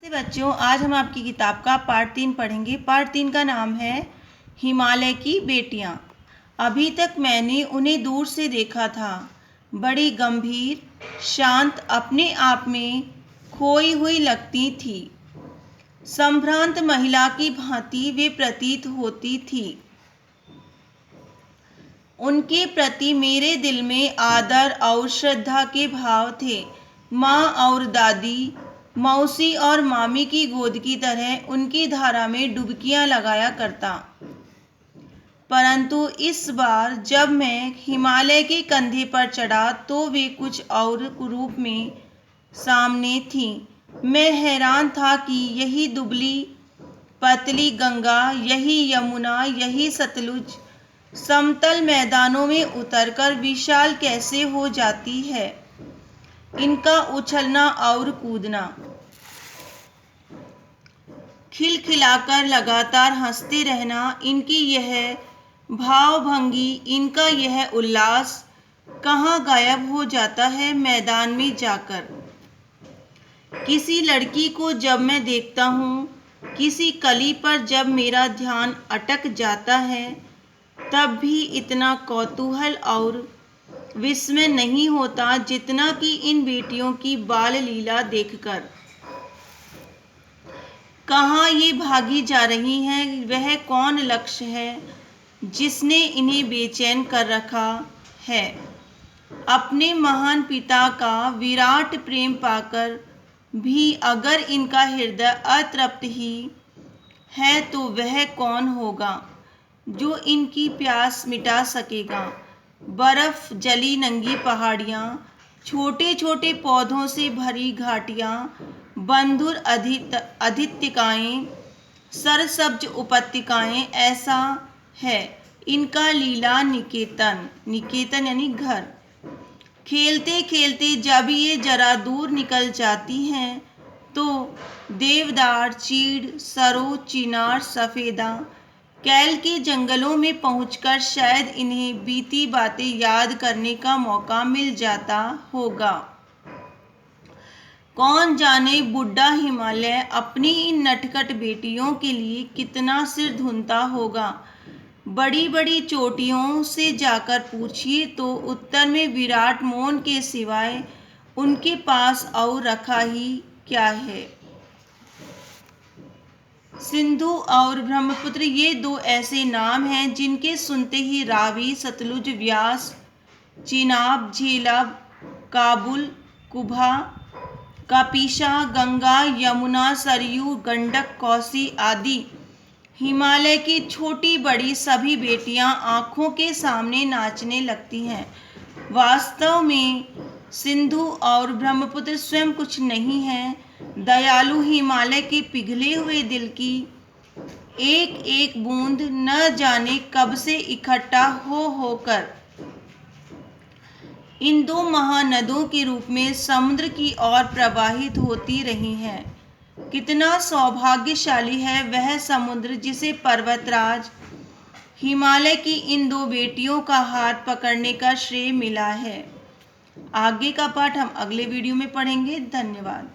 तो बच्चों, आज हम आपकी किताब का पार्ट 3 पढ़ेंगे। पार्ट 3 का नाम है हिमालय की बेटियां। अभी तक मैंने उन्हें दूर से देखा था, बड़ी गंभीर, शांत, अपने आप में खोई हुई लगती थी। संभ्रांत महिला की भांति वे प्रतीत होती थी। उनके प्रति मेरे दिल में आदर और श्रद्धा के भाव थे। माँ और दादी, मौसी और मामी की गोद की तरह उनकी धारा में डुबकियां लगाया करता। परंतु इस बार जब मैं हिमालय के कंधे पर चढ़ा तो वे कुछ और रूप में सामने थीं। मैं हैरान था कि यही दुबली पतली गंगा, यही यमुना, यही सतलुज समतल मैदानों में उतरकर विशाल कैसे हो जाती है। इनका उछलना और कूदना, खिलखिलाकर लगातार हंसते रहना, इनकी यह भावभंगी, इनका यह उल्लास कहाँ गायब हो जाता है मैदान में जाकर। किसी लड़की को जब मैं देखता हूँ, किसी कली पर जब मेरा ध्यान अटक जाता है, तब भी इतना कौतूहल और विस्मय नहीं होता जितना कि इन बेटियों की बाल लीला देखकर। कहाँ ये भागी जा रही हैं, वह कौन लक्ष्य है जिसने इन्हें बेचैन कर रखा है। अपने महान पिता का विराट प्रेम पाकर भी अगर इनका हृदय अतृप्त ही है तो वह कौन होगा जो इनकी प्यास मिटा सकेगा। बर्फ जली नंगी पहाड़ियाँ, छोटे छोटे पौधों से भरी घाटियाँ, बंधुर अधित्यकाएँ, सरसब्ज उपत्यकाएँ, ऐसा है इनका लीला निकेतन। निकेतन यानी घर। खेलते खेलते जब ये जरा दूर निकल जाती हैं तो देवदार, चीड़, सरो, चिनार, सफेदा, कैल के जंगलों में पहुंचकर शायद इन्हें बीती बातें याद करने का मौका मिल जाता होगा। कौन जाने बुढ़ा हिमालय अपनी इन नटखट बेटियों के लिए कितना सिर धुनता होगा। बड़ी बड़ी चोटियों से जाकर पूछिए तो उत्तर में विराट मौन के सिवाय उनके पास और रखा ही क्या है। सिंधु और ब्रह्मपुत्र ये दो ऐसे नाम हैं जिनके सुनते ही रावी, सतलुज, व्यास, चिनाब, झेलम, काबुल, कुभा, कपीशा, गंगा, यमुना, सरयू, गंडक, कोसी आदि हिमालय की छोटी बड़ी सभी बेटियां आँखों के सामने नाचने लगती हैं। वास्तव में सिंधु और ब्रह्मपुत्र स्वयं कुछ नहीं है, दयालु हिमालय के पिघले हुए दिल की एक एक बूंद न जाने कब से इकट्ठा होकर इन दो महानदों के रूप में समुद्र की ओर प्रवाहित होती रही हैं। कितना सौभाग्यशाली है वह समुद्र जिसे पर्वतराज हिमालय की इन दो बेटियों का हाथ पकड़ने का श्रेय मिला है। आगे का पाठ हम अगले वीडियो में पढ़ेंगे। धन्यवाद।